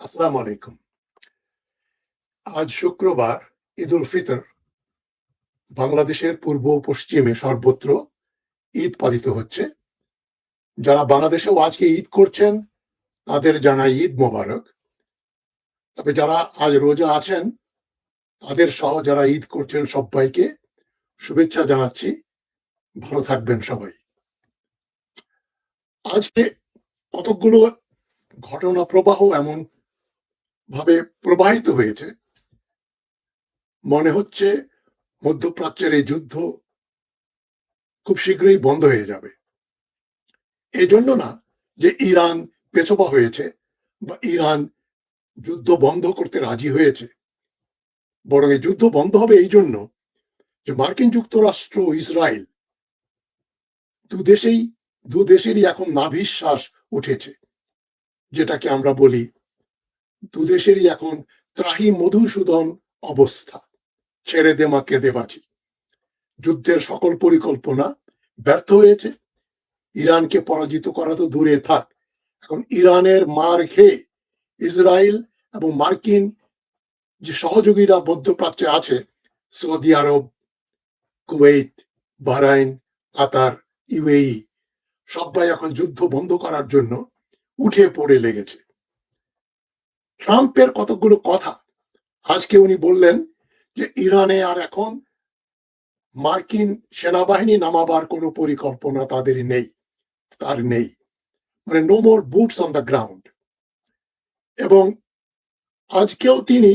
আসসালামু আলাইকুম। আজ শুক্রবার ঈদ উল ফিতর। বাংলাদেশের পূর্ব ও পশ্চিমে সর্বত্র ঈদ পালিত হচ্ছে। যারা বাংলাদেশেও আজকে ঈদ করছেন তাদের জানাই ঈদ মোবারক। তবে যারা আজ রোজা আছেন তাদের সহ যারা ঈদ করছেন সব্বাইকে শুভেচ্ছা জানাচ্ছি। ভালো থাকবেন সবাই। আজকে কতকগুলো ঘটনা প্রবাহ এমন ভাবে প্রবাহিত হয়েছে, মনে হচ্ছে মধ্যপ্রাচ্যের এই যুদ্ধ খুব শীঘ্রই বন্ধ হয়ে যাবে। এজন্য না যে ইরান পেছপা হয়েছে বা ইরান যুদ্ধ বন্ধ করতে রাজি হয়েছে, বরং এই যুদ্ধ বন্ধ হবে এই জন্য যে মার্কিন যুক্তরাষ্ট্র ও ইসরায়েল দু দেশেরই এখন নাভিশ্বাস উঠেছে, যেটাকে আমরা বলি দু দেশেরই এখন ত্রাহি মধুসূদন অবস্থা। ছেড়ে দে মা কেঁদে বাঁচি। যুদ্ধের সকল পরিকল্পনা ব্যর্থ হয়েছে। ইরানকে পরাজিত করা তো দূরে থাক, এখন ইরানের মার খেয়ে ইসরায়েল এবং মার্কিন যে সহযোগীরা মধ্যপ্রাচ্যে আছে, সৌদি আরব, কুয়েত, বাহরাইন, কাতার, ইউএই, সবাই এখন যুদ্ধ বন্ধ করার জন্য উঠে পড়ে লেগেছে। ট্রাম্পের কতগুলো কথা, আজকে উনি বললেন যে ইরানে আর এখন মার্কিন সেনাবাহিনী নামাবার কোনো পরিকল্পনা তাদের নেই, মানে no more boots on the ground. এবং আজকেও তিনি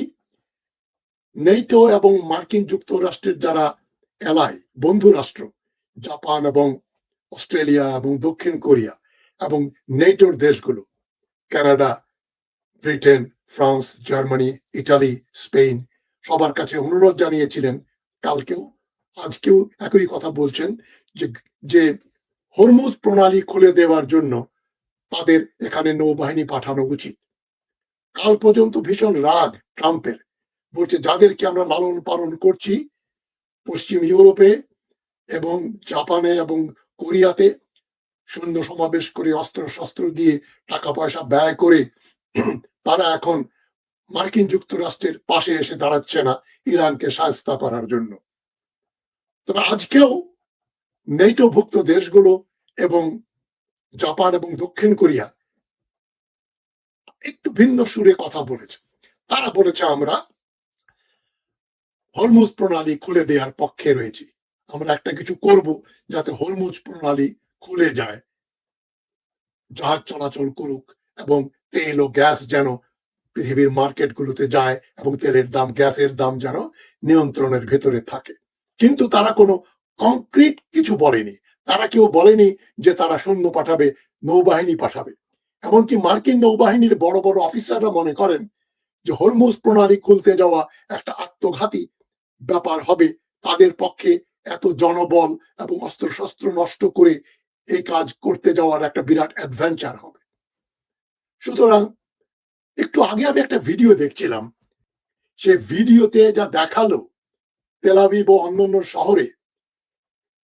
নেটো এবং মার্কিন যুক্তরাষ্ট্রের যারা এলাই বন্ধু রাষ্ট্র, জাপান এবং অস্ট্রেলিয়া এবং দক্ষিণ কোরিয়া এবং নেটোর দেশগুলো, Canada, Britain, France, Germany, Italy, Spain, সবার কাছে অনুরোধ জানিয়েছিলেন, কালকেও আজকেও একই কথা বলছেন যে হরমুজ প্রণালী খুলে দেওয়ার জন্য তাদের এখানে নৌবাহিনী পাঠানো উচিত। কাল পর্যন্ত ভীষণ রাগ ট্রাম্পের, বলছে যাদেরকে আমরা লালন পালন করছি পশ্চিম ইউরোপে এবং জাপানে এবং কোরিয়াতে সৈন্য সমাবেশ করে অস্ত্র শস্ত্র দিয়ে টাকা পয়সা ব্যয় করে তারা এখন মার্কিন যুক্তরাষ্ট্রের পাশে এসে দাঁড়াচ্ছে না ইরানকে সাহায্য করার জন্য। তবে আজকেও নেটোভুক্ত দেশগুলো এবং জাপান এবং দক্ষিণ কোরিয়া একটু ভিন্ন সুরে কথা বলেছে। তারা বলেছে আমরা হরমুজ প্রণালী খুলে দেওয়ার পক্ষে রয়েছি, আমরা একটা কিছু করব যাতে হরমুজ প্রণালী খুলে যায়, জাহাজ চলাচল করুক এবং তেল ও গ্যাস যেন পৃথিবীর মার্কেটগুলোতে যায় এবং তেলের দাম, গ্যাসের দাম যেন নিয়ন্ত্রণের ভেতরে থাকে। কিন্তু তারা কোনো কংক্রিট কিছু বলেনি। তারা কেউ বলেনি যে তারা সৈন্য পাঠাবে, নৌবাহিনী পাঠাবে। এমনকি মার্কিন নৌবাহিনীর বড় বড় অফিসাররা মনে করেন যে হরমুজ প্রণালী খুলতে যাওয়া একটা আত্মঘাতী ব্যাপার হবে, তাদের পক্ষে এত জনবল এবং অস্ত্রশস্ত্র নষ্ট করে এই কাজ করতে যাওয়ার একটা বিরাট অ্যাডভেঞ্চার হবে। সুতরাং একটু আগে আমি একটা ভিডিও দেখছিলাম, সে ভিডিওতে যা দেখালো তেল আবিব ও অন্যান্য শহরে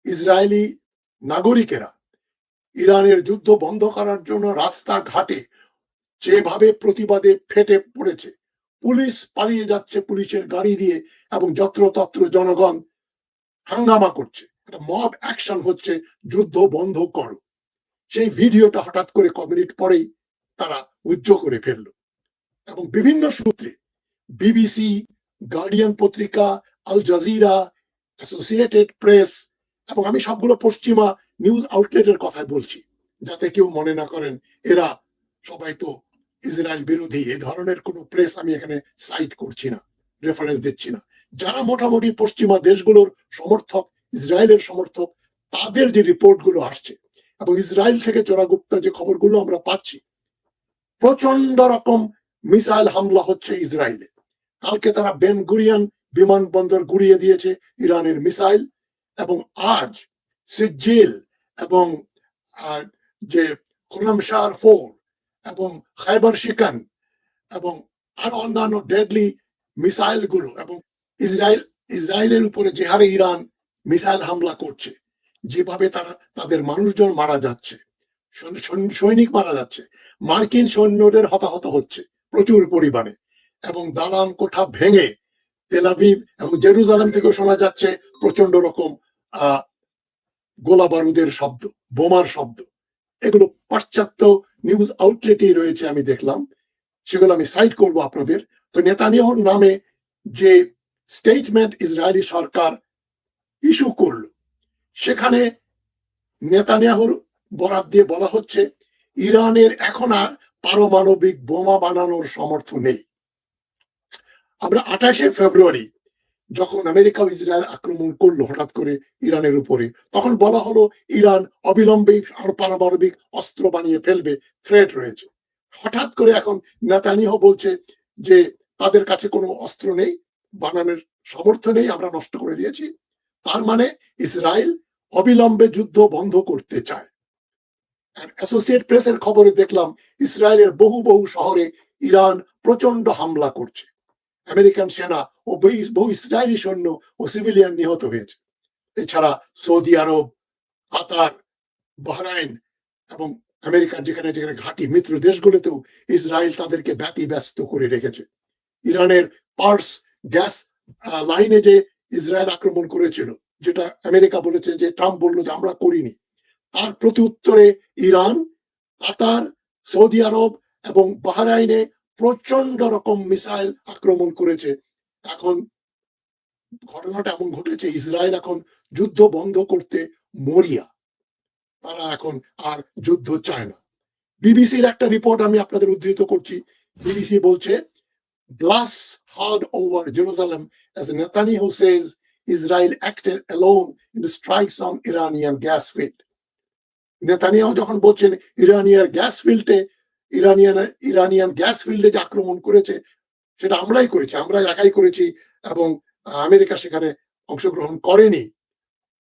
ইসরায়েলি নাগরিকেরা ইরানের যুদ্ধ বন্ধ করার জন্য রাস্তাঘাটে যেভাবে প্রতিবাদে ফেটে পড়েছে, পুলিশ পালিয়ে যাচ্ছে পুলিশের গাড়ি দিয়ে এবং যত্রতত্র জনগণ হাঙ্গামা করছে, একটা মব অ্যাকশন হচ্ছে, যুদ্ধ বন্ধ করো। সেই ভিডিওটা হঠাৎ করে কমিউনিট পরেই তারা উইথড্র করে ফেললো এবং বিভিন্ন সূত্রে বিবিসি, গার্ডিয়ান পত্রিকা, আল জাজিরা, অ্যাসোসিয়েটেড প্রেস, এবং আমি সবগুলো পশ্চিমা নিউজ আউটলেটের কথা বলছি যাতে কেউ মনে না করেন এরা সবাই তো ইসরায়েল বিরোধী। এই ধরনের কোনো প্রেস আমি এখানে সাইট করছি না, রেফারেন্স দিচ্ছি না। যারা মোটামুটি পশ্চিমা দেশগুলোর সমর্থক, ইসরায়েলের সমর্থক, তাদের যে রিপোর্টগুলো আসছে এবং ইসরায়েল থেকে চোরাগুপ্তা যে খবরগুলো আমরা পাচ্ছি, প্রচন্ড রকম মিসাইল হামলা হচ্ছে ইসরায়েলে। কালকে তারা বেন গুরিয়ান বিমানবন্দর গুড়িয়ে দিয়েছে ইরানের মিসাইল, এবং আজ সিজিল এবং যে খুরমশার 4 এবং খাইবার শিকান এবং আরো অন্যান্য ডেডলি মিসাইল গুলো, এবং ইসরায়েলের উপরে যে হারে ইরান মিসাইল হামলা করছে, যেভাবে তারা তাদের মানুষজন মারা যাচ্ছে, সৈনিক মারা যাচ্ছে, মার্কিন সৈন্যদের হতাহত হচ্ছে প্রচুর পরিমাণে, এবং দালান কোঠা ভেঙে তেল আভিভ এবং জেরুজালেম থেকে শোনা যাচ্ছে প্রচন্ড রকম গোলা বারুদের শব্দ, বোমার শব্দ। এগুলো পাশ্চাত্য নিউজ আউটলেটেই রয়েছে, আমি দেখলাম, সেগুলো আমি সাইট করব আপনাদের। তো নেতানিয়াহুর নামে যে স্টেটমেন্ট ইসরায়েলি সরকার ইস্যু করলো, সেখানে নেতানিয়াহুর বরাত দিয়ে বলা হচ্ছে ইরানের এখন আর পারমাণবিক বোমা বানানোর সামর্থ্য নেই। আমরা 28শে ফেব্রুয়ারি যখন আমেরিকা ও ইসরায়েল আক্রমণ করলো হঠাৎ করে ইরানের উপরে, তখন বলা হলো ইরান অবিলম্বে আর পারমাণবিক অস্ত্র বানিয়ে ফেলবে, থ্রেট রয়েছে। হঠাৎ করে এখন নেতানিয়াহু বলছে যে তাদের কাছে কোনো অস্ত্র নেই, বানানোর সামর্থ্য নেই, আমরা নষ্ট করে দিয়েছি। তার মানে ইসরায়েল অবিলম্বে যুদ্ধ বন্ধ করতে চায়। অ্যাসোসিয়েট প্রেসের খবরে দেখলাম ইসরায়েলের বহু বহু শহরে ইরান প্রচন্ড হামলা করছে। আমেরিকান সেনা ও বহু ইসরায়েলি সৈন্য ও সিভিলিয়ান নিহত হয়েছে। এছাড়া সৌদি আরব, কাতার, বাহরাইন এবং আমেরিকার যেখানে যেখানে ঘাঁটি মিত্র দেশগুলোতেও ইসরায়েল তাদেরকে ব্যতিব্যস্ত করে রেখেছে। ইরানের পার্স গ্যাস লাইনে যে ইসরায়েল আক্রমণ করেছিল, যেটা আমেরিকা বলেছে যে ট্রাম্প বলল যে আমরা করিনি, তার প্রতি উত্তরে ইরান, কাতার, সৌদি আরব এবং বাহরাইনে প্রচন্ড রকম মিসাইল আক্রমণ করেছে। এখন ঘটনাটা এমন ঘটেছে, ইসরায়েল এখন যুদ্ধ বন্ধ করতে মরিয়া, তারা এখন আর যুদ্ধ চায় না। বিবিসির একটা রিপোর্ট আমি আপনাদের উদ্ধৃত করছি। বিবিসি বলছে blasts hard over Jerusalem as Netanyahu says Israel acted alone in the strikes on Iranian gas field. Netanyahu যখন বলছেন ইরানিয়ান গ্যাস ফিল্ডে যে আক্রমণ করেছে সেটা আমরাই করেছি, আমরা একাই করেছি এবং আমেরিকা সেখানে অংশগ্রহণ করেনি,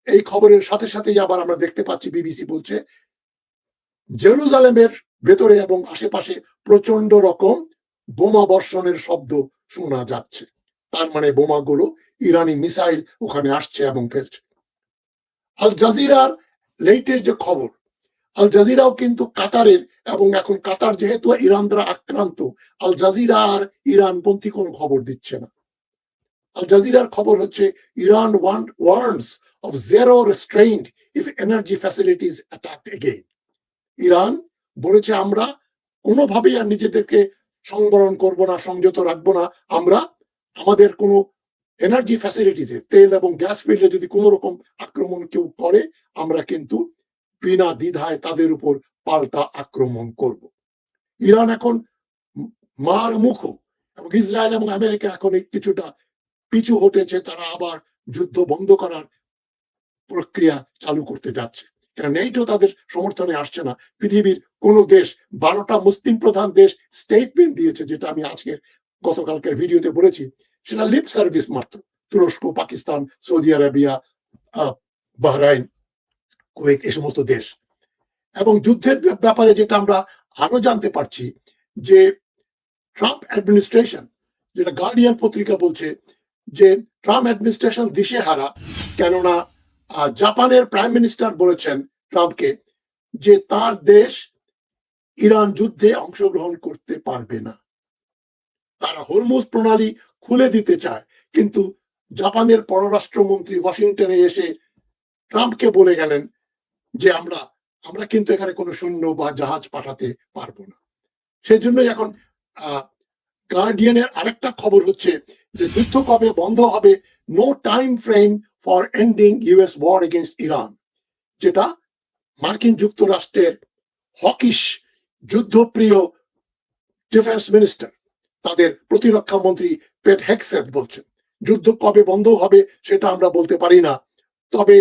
এই খবরের সাথে সাথেই আবার আমরা দেখতে পাচ্ছি বিবিসি বলছে জেরুজালেমের ভেতরে এবং আশেপাশে প্রচন্ড রকম বোমা বর্ষণের শব্দ শোনা যাচ্ছে। তার মানে বোমাগুলো ইরানি মিসাইল ওখানে আসছে এবং ফেলছে। আল জাজিরার লেটের যে খবর, আল জাজিরাও কিন্তু কাতারের, এবং এখন কাতার যেহেতু ইরান দ্বারা আক্রান্ত, আল জাজিরা আর ইরানপন্থী কোনো খবর দিচ্ছে না। আল জাজিরার খবর হচ্ছে Iran warns of zero restraint if energy facilities attacked again. Iran বলেছে আমরা কোনোভাবেই আর নিজেদেরকে সংবরণ করব না, সংযত রাখবো না, আমরা আমাদের কোনো এনার্জি ফ্যাসিলিটিসে, তেল এবং গ্যাস ফিল্ডে যদি কোনো রকম আক্রমণ কেউ করে, আমরা কিন্তু বিনা দ্বিধায় তাদের উপর পাল্টা আক্রমণ করব। ইরান এখন মার মুখ, এবং ইসরায়েল এবং আমেরিকা এখন কিছুটা পিছু হটেছে, তারা আবার যুদ্ধ বন্ধ করার প্রক্রিয়া চালু করতে যাচ্ছে। কারণ নেটো তাদের সমর্থনে আসছে না। পৃথিবীর কোন দেশ, 12টা মুসলিম প্রধান দেশ স্টেটমেন্ট দিয়েছে, যেটা আমি আজকের গতকালকের ভিডিওতে বলেছি, সেটা লিপ সার্ভিস মাত্র। তুরস্ক, Pakistan, Saudi Arabia, Bahrain, Kuwait, এই সমস্ত দেশ। এবং যুদ্ধের ব্যাপারে যেটা আমরা আরো জানতে পারছি যে ট্রাম্প অ্যাডমিনিস্ট্রেশন, যেটা গার্ডিয়ান পত্রিকা বলছে যে ট্রাম্প অ্যাডমিনিস্ট্রেশন দিশেহারা, কেননা জাপানের প্রাইম মিনিস্টার বলেছেন ট্রাম্পকে যে তার দেশ ইরান যুদ্ধে অংশগ্রহণ করতে পারবে না। তারা হরমুজ প্রণালী খুলে দিতে চায়, কিন্তু জাপানের পররাষ্ট্রমন্ত্রী ওয়াশিংটনে এসে ট্রাম্পকে বলে গেলেন যে আমরা কিন্তু এখানে কোনো সৈন্য বা জাহাজ পাঠাতে পারবো না। সেজন্যই এখন গার্ডিয়ানের আরেকটা খবর হচ্ছে যে যুদ্ধ কবে বন্ধ হবে, no time frame for ending US war against Iran, যেটা মার্কিন যুক্তরাষ্ট্রের হকিশ যুদ্ধপ্রিয় ডিফেন্স মিনিস্টার, তাদের প্রতিরক্ষা মন্ত্রী পেট হেগসেথ বলছেন যুদ্ধ কবে বন্ধ হবে সেটা আমরা বলতে পারি না। তবে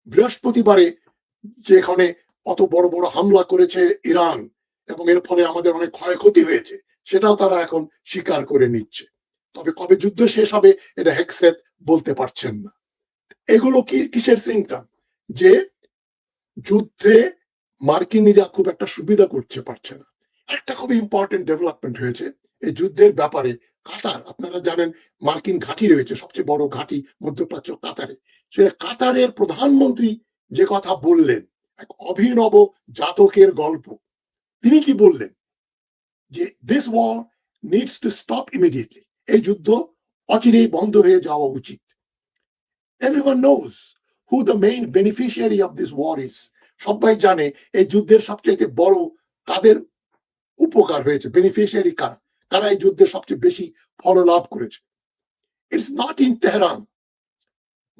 বৃহস্পতিবারে যেখানে অত বড় বড় হামলা করেছে ইরান এবং এর ফলে আমাদের অনেক ক্ষয়ক্ষতি হয়েছে, সেটাও তারা এখন স্বীকার করে নিচ্ছে। তবে কবে যুদ্ধ শেষ হবে এটা হেগসেথ বলতে পারছেন না। এগুলো কিসের সিমটম? যে যুদ্ধে মার্কিনীরা খুব একটা সুবিধা করতে পারছে না। একটা খুব ইম্পর্টেন্ট ডেভেলপমেন্ট হয়েছে এই যুদ্ধের ব্যাপারে। কাতার, আপনারা জানেন মার্কিন ঘাঁটি রয়েছে, সবচেয়ে বড় ঘাঁটি মধ্যপ্রাচ্য কাতারে। সেটা কাতারের প্রধানমন্ত্রী যে কথা বললেন, এক অভিনব জাতকের গল্প। তিনি কি বললেন যে this war needs to stop immediately, এই যুদ্ধ অচিরেই বন্ধ হয়ে যাওয়া উচিত। Everyone knows who the main beneficiary of this war is, সবাই জানে এই যুদ্ধের সবচেয়ে বড় কাদের উপকার হয়েছে, বেনিফিশিয়ারি কারা, কারা এই যুদ্ধের সবচেয়ে বেশি ফল লাভ করেছে। It's not in Tehran,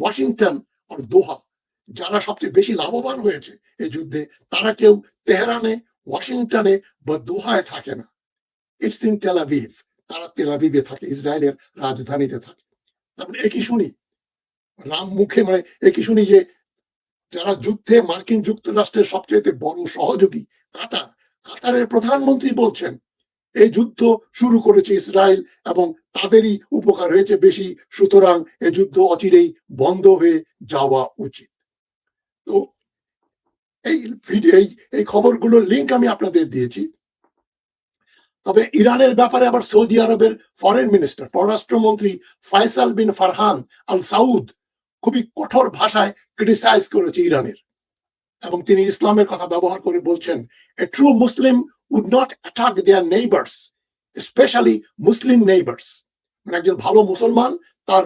Washington আর দোহা। যারা সবচেয়ে বেশি লাভবান হয়েছে এই যুদ্ধে তারা কেউ তেহরানে, ওয়াশিংটনে বা দোহায় থাকে না। ইটস ইন টেল আভিভ, তারা তেল আভিভে থাকে, ইসরায়েলের রাজধানীতে থাকে। তার মানে একই শুনি রাম মুখে, মানে একই শুনি যে যারা যুদ্ধে মার্কিন যুক্তরাষ্ট্রের সবচেয়ে বড় সহযোগী কাতার, কাতারের প্রধানমন্ত্রী বলছেন এই যুদ্ধ শুরু করেছে ইসরায়েল এবং তাদেরই উপকার হয়েছে বেশি, সুতরাং এই যুদ্ধ অচিরেই বন্ধ হয়ে যাওয়া উচিত। তো এই খবরগুলোর লিঙ্ক আমি আপনাদের দিয়েছি। তবে ইরানের ব্যাপারে আবার সৌদি আরবের ফরেন মিনিস্টার, পররাষ্ট্রমন্ত্রী ফয়সাল বিন ফারহান আল সাউদ খুবই কঠোর ভাষায় ক্রিটিসাইজ করেছে ইরানের, এবং তিনি ইসলামের কথা ব্যবহার করে বলছেন a true Muslim would not attack their neighbours, specially Muslim neighbours. মানে একজন ভালো মুসলমান তার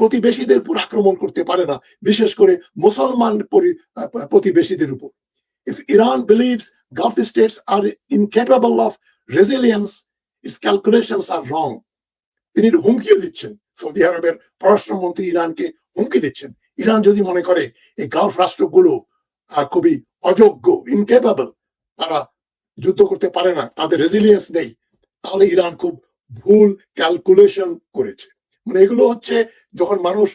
প্রতিবেশীদের উপর আক্রমণ করতে পারে না, বিশেষ করে মুসলমান প্রতিবেশীদের উপর। If Iran believes Gulf states are incapable of resilience, its calculations are wrong. তিনি হুমকিও দিচ্ছেন, সৌদি আরবের পররাষ্ট্রমন্ত্রী ইরানকে হুমকি দিচ্ছেন, ইরান যদি মনে করে এই গালফ রাষ্ট্রগুলো খুবই অযোগ্য, ইনকেপেবল, তারা যুদ্ধ করতে পারে না, তাদের রেজিলিয়েন্স নেই, তাহলে ইরান খুব ভুল ক্যালকুলেশন করেছে। মানে এগুলো হচ্ছে যখন মানুষ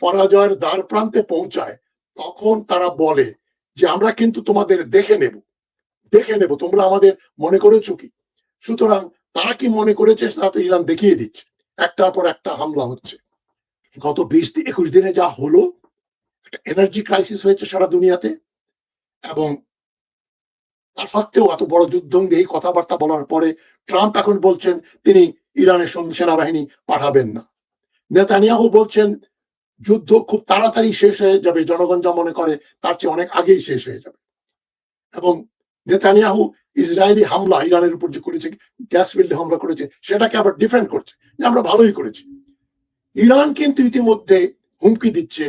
পরাজয়ের দ্বার প্রান্তে পৌঁছায় তখন তারা বলে যে আমরা কিন্তু তোমাদের দেখে নেব, তোমরা আমাদের মনে করেছো কি। সুতরাং তারা কি মনে করেছে তা তো ইরান দেখিয়ে দিচ্ছে, একটার পর একটা হামলা হচ্ছে। গত 20-21 দিনে যা হলো, একটা এনার্জি ক্রাইসিস হয়েছে সারা দুনিয়াতে, এবং তা সত্ত্বেও এত বড় যুদ্ধ এই কথাবার্তা বলার পরে ট্রাম্প এখন বলছেন তিনি ইরানের সেনাবাহিনী পাঠাবেন না। নেতানিয়াহু বলছেন যুদ্ধ খুব তাড়াতাড়ি শেষ হয়ে যাবে, জনগণ যা মনে করে তার চেয়ে অনেক আগেই শেষ হয়ে যাবে। এবং নেতানিয়াহু ইসরায়েলি হামলা ইরানের উপর যে করেছে, গ্যাস ফিল্ডে হামলা করেছে, সেটাকে আবার ডিফেন্ড করছে যে আমরা ভালোই করেছি। ইরান কিন্তু ইতিমধ্যে হুমকি দিচ্ছে,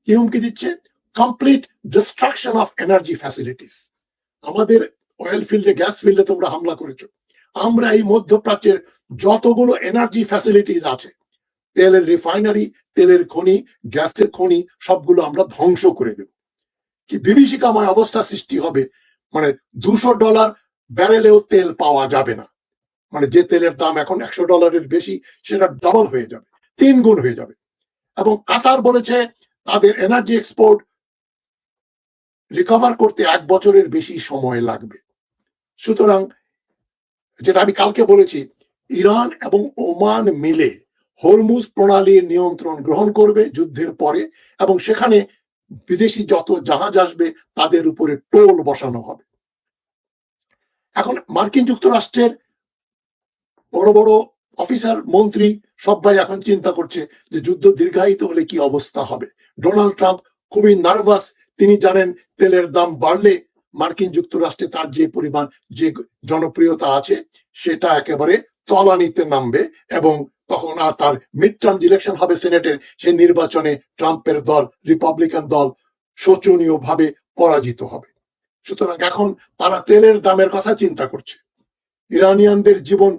কি হুমকি দিচ্ছে? Complete destruction of energy facilities. আমাদের অয়েল ফিল্ডে, গ্যাস ফিল্ডে তোমরা হামলা করেছো, আমরা এই মধ্যপ্রাচ্যের যতগুলো এনার্জি ফ্যাসিলিটিস আছে, তেলের রিফাইনারি, তেলের খনি, গ্যাসের খনি, সবগুলো আমরা ধ্বংস করে দেব। কি বিভীষিকাময় অবস্থা সৃষ্টি হবে, মানে $200 ব্যারেলেও তেল পাওয়া যাবে না। মানে যে তেলের দাম এখন $100 বেশি, সেটা ডাবল হয়ে যাবে, 3 গুণ হয়ে যাবে। এবং কাতার বলেছে তাদের এনার্জি এক্সপোর্ট রিকভার করতে 1 বছরের বেশি সময় লাগবে। সুতরাং যেটা আমি কালকে বলেছি, ইরান এবং ওমান মিলে হরমুজ প্রণালীর নিয়ন্ত্রণ গ্রহণ করবে যুদ্ধের পরে, এবং সেখানে বিদেশি যত জাহাজ আসবে তাদের উপরে টোল বসানো হবে। এখন মার্কিন যুক্তরাষ্ট্রের বড় বড় অফিসার, মন্ত্রী সবাই এখন চিন্তা করছে যে যুদ্ধ দীর্ঘায়িত হলে কি অবস্থা হবে। ডোনাল্ড ট্রাম্প খুবই নার্ভাস, তিনি জানেন তেলের দাম বাড়লে মার্কিন যুক্তরাষ্ট্রে তার যে পরিমাণ, যে জনপ্রিয়তা আছে, সেটা একেবারে তলানিতে নামবে, এবং তখন আর তার মিড টার্ম ইলেকশন হবে সিনেটের, সেই নির্বাচনে ট্রাম্পের দল, রিপাবলিকান দল শোচনীয় ভাবে পরাজিত হবে। সুতরাং এখন তারা তেলের দামের কথা চিন্তা করছে। ইরানিয়ানদের জীবন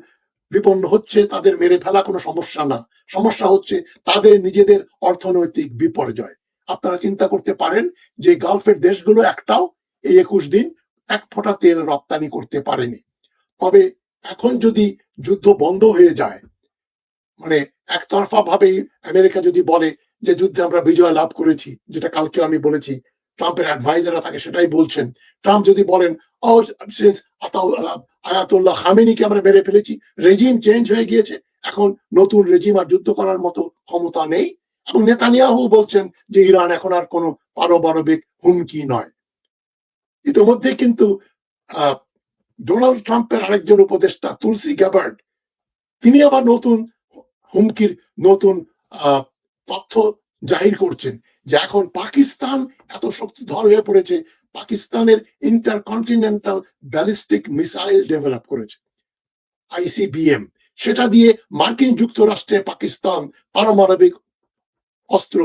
বিপন্ন হচ্ছে, তাদের মেরে ফেলা কোনো সমস্যা না, সমস্যা হচ্ছে তাদের নিজেদের অর্থনৈতিক বিপর্যয়। আপনারা চিন্তা করতে পারেন যে গালফের দেশগুলো একটাও এই 21 দিন 1 ফোঁটা তেল রপ্তানি করতে পারেনি। তবে এখন যদি যুদ্ধ বন্ধ হয়ে যায়, মানে একতরফা ভাবেই আমেরিকা যদি বলে যে যুদ্ধে আমরা বিজয় লাভ করেছি, যেটা কালকে আমি বলেছি, ট্রাম্পের অ্যাডভাইজাররা থাকে সেটাই বলছেন, ট্রাম্প যদি বলেন আয়াতুল্লাহ খামেনিকে আমরা মেরে ফেলেছি, রেজিম চেঞ্জ হয়ে গিয়েছে, এখন নতুন রেজিম আর যুদ্ধ করার মতো ক্ষমতা নেই, এবং নেতানিয়াহু বলছেন যে ইরান এখন আর কোনো পারমাণবিক হুমকি নয়। ইতিমধ্যে কিন্তু ডোনাল্ড ট্রাম্পের আরেকজন উপদেষ্টা তুলসি গ্যাবার্ড, তিনি আবার নতুন হুমকির নতুন তথ্য জাহির করছেন যে এখন পাকিস্তান এত শক্তিধর হয়ে পড়েছে, পাকিস্তানের ইন্টারকন্টিনেন্টাল ব্যালিস্টিক মিসাইল ডেভেলপ করেছে। ICBM, সেটা দিয়ে মার্কিন যুক্তরাষ্ট্রে পাকিস্তান পারমাণবিক অস্ত্র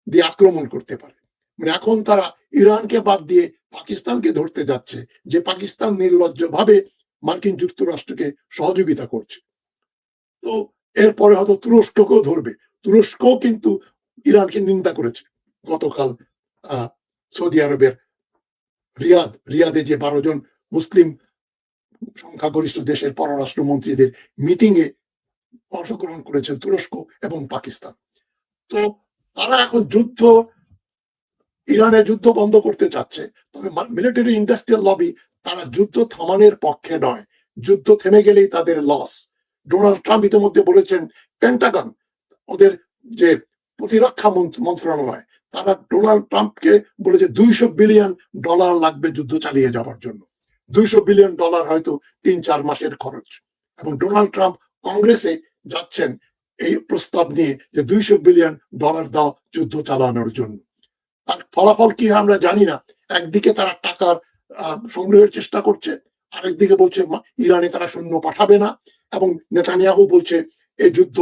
দিয়ে আক্রমণ করতে পারে। মানে এখন তারা ইরানকে বাদ দিয়ে পাকিস্তানকে ধরতে যাচ্ছে, যে পাকিস্তান নির্লজ্জভাবে মার্কিন যুক্তরাষ্ট্রকে সহযোগিতা করছে। তো এরপরে হয়তো তুরস্ককেও ধরবে। তুরস্কও কিন্তু ইরানকে নিন্দা করেছে। গতকাল সৌদি আরবের রিয়াদে যে 12 জন মুসলিম সংখ্যাগরিষ্ঠ দেশের পররাষ্ট্রমন্ত্রীদের মিটিং এ অংশগ্রহণ করেছেন তুরস্ক এবং পাকিস্তান। তো তারা এখন ইরানের যুদ্ধ বন্ধ করতে চাচ্ছে, তবে মিলিটারি ইন্ডাস্ট্রিয়াল লবি তারা যুদ্ধ থামানোর পক্ষে নয়। যুদ্ধ থেমে গেলেই তাদের লস। ডোনাল্ড ট্রাম্প ইতিমধ্যে বলেছেন, পেন্টাগন, ওদের যে প্রতিরক্ষা মন্ত্রণালয়, তারা ডোনাল্ড ট্রাম্পকে বলেছে $200 বিলিয়ন লাগবে যুদ্ধ চালিয়ে যাওয়ার জন্য। $200 বিলিয়ন হয়তো 3-4 মাসের খরচ। এবং ডোনাল্ড ট্রাম্প কংগ্রেসে যাচ্ছেন এই প্রস্তাব নিয়ে যে $200 বিলিয়ন দাও যুদ্ধ চালানোর জন্য। তার ফলাফল কি আমরা জানি না। একদিকে তারা টাকার সংগ্রহের চেষ্টা করছে, আরেকদিকে বলছে ইরানে তারা সৈন্য পাঠাবে না, এবং নেতানিয়াহু বলছে এই যুদ্ধ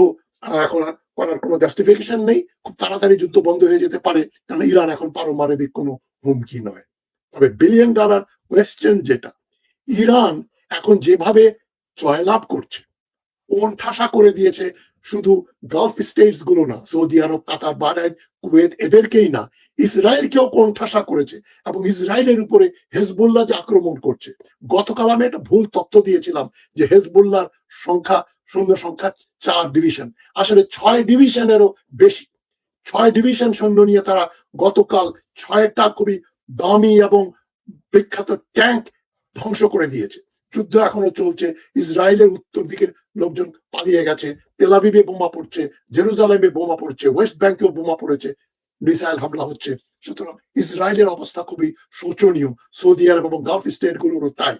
এখন করার কোনো জাস্টিফিকেশন নেই, খুব তাড়াতাড়ি যুদ্ধ বন্ধ হয়ে যেতে পারে, কারণ ইরান এখন পারমাণবিক কোনো হুমকি নয়। তবে $বিলিয়ন কোয়েশ্চেন যেটা, ইরান এখন যেভাবে জয়লাভ করছে, কোণঠাসা করে দিয়েছে শুধু গালফ স্টেটস গুলো না, সৌদি আরব, কাতার, বাহরাইন, কুয়েত, এদেরকেই না, ইসরায়েলকেও কোণঠাসা করেছে। এবং ইসরায়েলের উপরে হেজবুল্লাহ যে আক্রমণ করছে, গতকাল আমি একটা ভুল তথ্য দিয়েছিলাম যে হেজবুল্লাহর সৈন্য সংখ্যা 4 ডিভিশন, আসলে 6 ডিভিশনেরও বেশি। 6 ডিভিশন সৈন্য নিয়ে তারা গতকাল 6টা খুবই দামি এবং বিখ্যাত ট্যাঙ্ক ধ্বংস করে দিয়েছে। যুদ্ধ এখনো চলছে, ইসরায়েলের উত্তর দিকের লোকজন পালিয়ে গেছে, তেল আবিবে বোমা পড়ছে, জেরুজালেমে বোমা পড়ছে, ওয়েস্ট ব্যাংকেও বোমা পড়েছে, মিসাইল হামলা হচ্ছে। সুতরাং ইসরায়েলের অবস্থা খুবই শোচনীয়, সৌদি আরব এবং গালফ স্টেট গুলোরও তাই।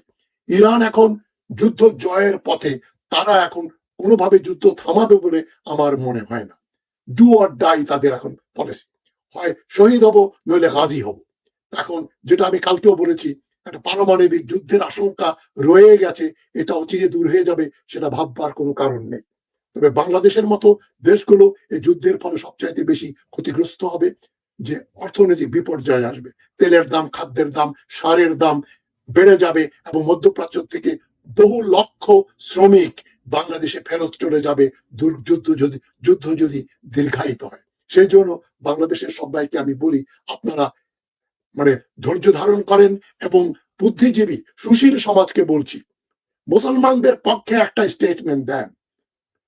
ইরান এখন যুদ্ধ জয়ের পথে, তারা এখন কোনোভাবে যুদ্ধ থামাবে বলে আমার মনে হয় না। ডু অর ডাই তাদের এখন পলিসি, হয় শহীদ হব নইলে গাজী হব। এখন যেটা আমি কালকেও বলেছি, একটা পারমাণবিক যুদ্ধের আশঙ্কা রয়ে গেছে, এটা অচিরে দূর হয়ে যাবে, সেটা ভাববার কোনো কারণ নেই। তবে বাংলাদেশের মতো দেশগুলো এই যুদ্ধের ফলে সবচাইতে বেশি ক্ষতিগ্রস্ত হবে, যে অর্থনৈতিক বিপর্যয় আসবে, তেলের দাম, খাদ্যের দাম, সারের দাম বেড়ে যাবে, এবং মধ্যপ্রাচ্য থেকে বহু লক্ষ শ্রমিক বাংলাদেশে ফেরত চলে যাবে যুদ্ধ যদি দীর্ঘায়িত হয়। সেই জন্য বাংলাদেশের সবাইকে আমি বলি, আপনারা ধৈর্য ধারণ করেন, এবং বুদ্ধিজীবী সুশীল সমাজকে বলছি, মুসলমানদের পক্ষে একটা স্টেটমেন্ট দেন।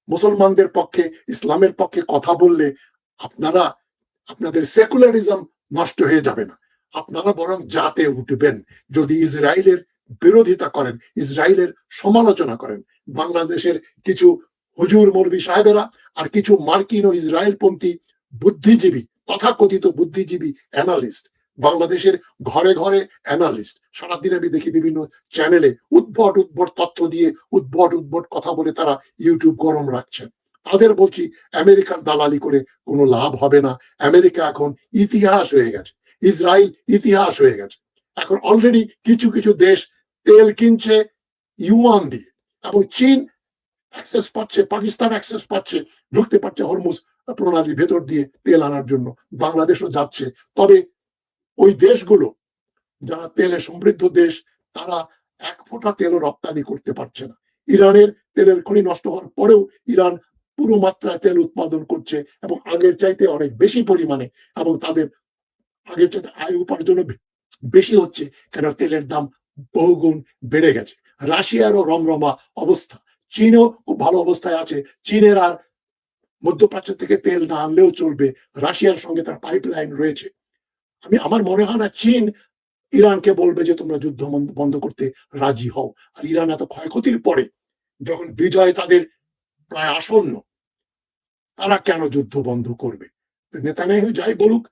মুসলমানদের পক্ষে, ইসলামের পক্ষে কথা বললে আপনাদের সেকুলারিজম নষ্ট হয়ে যাবে না, আপনারা বরং জাতে উঠবেন। যদি ইসরায়েলের বিরোধিতা করেন, ইসরায়েলের সমালোচনা করেন, বাংলাদেশের কিছু হুজুর মৌলবী সাহেবেরা আর কিছু মার্কিন ও ইসরায়েলপন্থী বুদ্ধিজীবী, তথাকথিত বুদ্ধিজীবী অ্যানালিস্ট, বাংলাদেশের ঘরে ঘরে অ্যানালিস্ট, সারাদিন আমি দেখি বিভিন্ন চ্যানেলে উদ্ভট তথ্য দিয়ে উদ্ভট কথা বলে তারা ইউটিউব গরম রাখছেন। তাদের বলছি, আমেরিকার দালালি করে কোনো লাভ হবে না। আমেরিকা এখন ইতিহাস হয়ে গেছে, ইসরায়েল ইতিহাস হয়ে গেছে। এখন অলরেডি কিছু কিছু দেশ তেল কিনছে ইউয়ান দিয়ে, এবং চীন অ্যাক্সেস পাচ্ছে, পাকিস্তান অ্যাক্সেস পাচ্ছে, ঢুকতে পারছে হরমুজ প্রণালীর ভেতর দিয়ে তেল আনার জন্য, বাংলাদেশও যাচ্ছে। তবে ওই দেশগুলো যারা তেলে সমৃদ্ধ দেশ, তারা 1 ফোঁটা তেলও রপ্তানি করতে পারছে না। ইরানের তেলের খনি নষ্ট হওয়ার পরেও ইরান পুরো মাত্রায় তেল উৎপাদন করছে, এবং আগের চাইতে অনেক বেশি পরিমাণে, এবং তাদের আগের চাইতে আয় উপার্জন বেশি হচ্ছে, কেন তেলের দাম বহুগুণ বেড়ে গেছে। রাশিয়ারও রমরমা অবস্থা, চীনও খুব ভালো অবস্থায় আছে। চীনের আর মধ্যপ্রাচ্য থেকে তেল না আনলেও চলবে, রাশিয়ার সঙ্গে তার পাইপলাইন রয়েছে। আমার মনে হয় না চীন ইরানকে বলবে যে তোমরা যুদ্ধ বন্ধ করতে রাজি হও। আর ইরান এত ক্ষয়ক্ষতির পরে, যখন বিজয় তাদের প্রায় আসন্ন, তারা কেন যুদ্ধ বন্ধ করবে? নেতানিয়াহু যাই বলুক,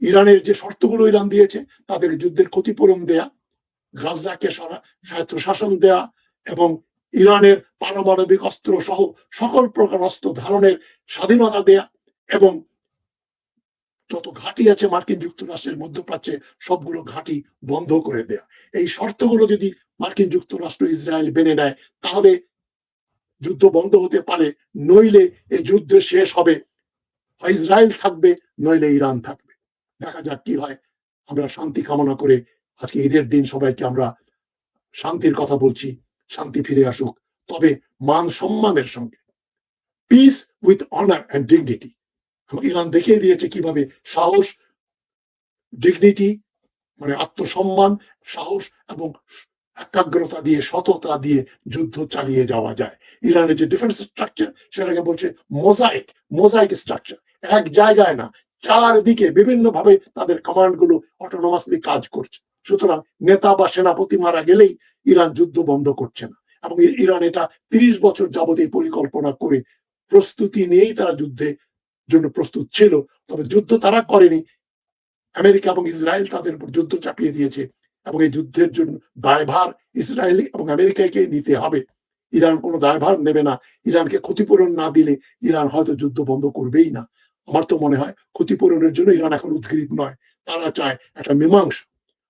ইরানের যে শর্তগুলো ইরান দিয়েছে, তাদের যুদ্ধের ক্ষতিপূরণ দেয়া, গাজাকে স্বায়ত্তশাসন দেয়া, এবং ইরানের পারমাণবিক অস্ত্র সহ সকল প্রকার অস্ত্র ধারণের স্বাধীনতা দেয়া, এবং যত ঘাঁটি আছে মার্কিন যুক্তরাষ্ট্রের মধ্যপ্রাচ্যে সবগুলো ঘাঁটি বন্ধ করে দেয়া। এই শর্তগুলো যদি মার্কিন যুক্তরাষ্ট্র, ইসরায়েল মেনে নেয়, তাহলে যুদ্ধ বন্ধ হতে পারে, নইলে এই যুদ্ধ শেষ হবে, হয় ইসরায়েল থাকবে নইলে ইরান থাকবে। দেখা যাক কি হয়। আমরা শান্তি কামনা করে আজকে ঈদের দিন সবাইকে আমরা শান্তির কথা বলছি, শান্তি ফিরে আসুক, তবে মান সম্মানের সঙ্গে, piece with honour and dignity. Iran দেখিয়ে দিয়েছে কিভাবে সাহস, ডিগনিটি মানে আত্মসম্মান, সাহস এবং একাগ্রতা দিয়ে, সততা দিয়ে যুদ্ধ চালিয়ে যাওয়া যায়। ইরানের যে ডিফেন্স স্ট্রাকচার সেটাকে বলছে মোজাইক, মোজাইক স্ট্রাকচার। এক জায়গায় না, চারদিকে বিভিন্ন ভাবে তাদের কমান্ড গুলো অটোনমাসলি কাজ করছে। সুতরাং নেতা বা সেনাপতি মারা গেলেই ইরান যুদ্ধ বন্ধ করছে না, এবং ইরান এটা 30 বছর যাবত এই পরিকল্পনা করে প্রস্তুতি নিয়েই তারা যুদ্ধের জন্য প্রস্তুত ছিল। তবে যুদ্ধ তারা করেনি, আমেরিকা এবং ইসরায়েল তাদের উপর যুদ্ধ চাপিয়ে দিয়েছে, এবং এই যুদ্ধের জন্য দায়ভার ইসরায়েল এবং আমেরিকাকে নিতে হবে। ইরান কোনো দায়ভার নেবে না। ইরানকে ক্ষতিপূরণ না দিলে ইরান হয়তো যুদ্ধ বন্ধ করবেই না। আমার তো মনে হয় ক্ষতিপূরণের জন্য ইরান এখন উদ্গ্রীব নয়, তারা চায় একটা মীমাংসা,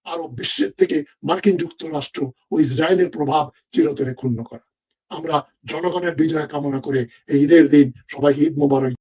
আরো বিশ্বের থেকে মার্কিন যুক্তরাষ্ট্র ও ইসরায়েলের প্রভাব চিরতরে ক্ষুণ্ণ করা। আমরা জনগণের বিজয় কামনা করে এই ঈদের দিন সবাইকে ঈদ মোবারক